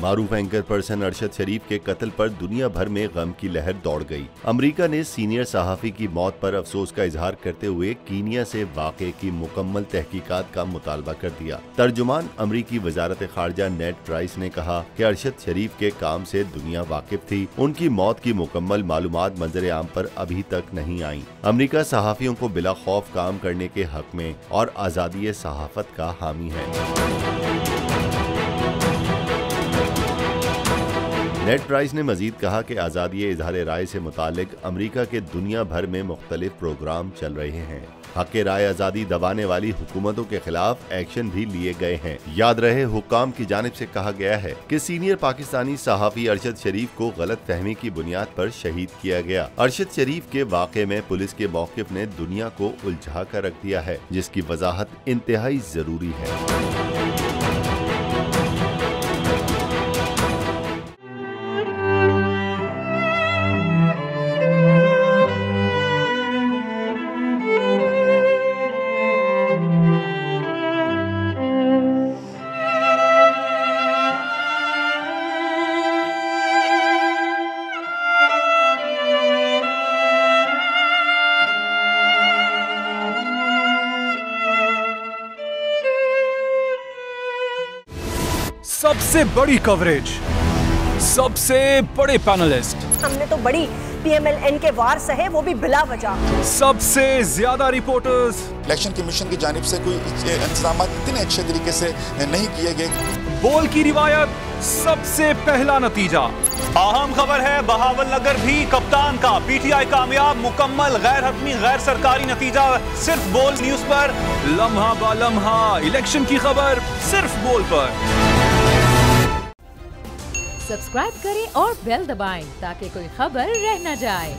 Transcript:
मारूफ anchor person Arshad शरीफ के कत्ल पर दुनिया भर में गम की लहर दौड़ गई। अमेरिका ने सीनियर सहाफी की मौत पर अफसोस का इजहार करते हुए कीनिया से वाक़े की मुकम्मल तहकीकात का मुतालबा कर दिया। तर्जुमान अमरीकी वजारत खारजा नेड प्राइस ने कहा कि अरशद शरीफ के काम से दुनिया वाकिफ थी। उनकी मौत की मुकम्मल मालूमात मंजर आम पर अभी तक नहीं आई। अमरीका सहाफियों को बिला खौफ काम करने के हक में और आज़ादी सहाफत का हामी है। नेड प्राइस ने मजीद कहा कि आज़ादी इजहार राय से मुतालिक अमरीका के दुनिया भर में मुख्तलिफ प्रोग्राम चल रहे हैं। हक राय आज़ादी दबाने वाली हुकूमतों के खिलाफ एक्शन भी लिए गए हैं। याद रहे, हुक्काम की जानिब से कहा गया है कि सीनियर पाकिस्तानी सहाफ़ी अरशद शरीफ को गलत फहमी की बुनियाद पर शहीद किया गया। अरशद शरीफ के वाक़े में पुलिस के मौक़िफ़ ने दुनिया को उलझा कर रख दिया है, जिसकी वजाहत इंतहाई जरूरी है। सबसे बड़ी कवरेज, सबसे बड़े पैनलिस्ट, हमने तो बड़ी PMLN के वार सहे, वो भी बिला वजह। सबसे ज्यादा रिपोर्टर्स। इलेक्शन कमीशन की जानिब से कोई इंतजाम इतने अच्छे तरीके से नहीं किए गए। बोल की रिवायत, सबसे पहला नतीजा। अहम खबर है बहावल नगर भी कप्तान का, PTI कामयाब, मुकम्मल गैर हतमी गैर सरकारी नतीजा सिर्फ बोल न्यूज पर। लम्हा बा लम्हा इलेक्शन की खबर सिर्फ बोल पर। सब्सक्राइब करें और बेल दबाएं ताकि कोई खबर रह न जाए।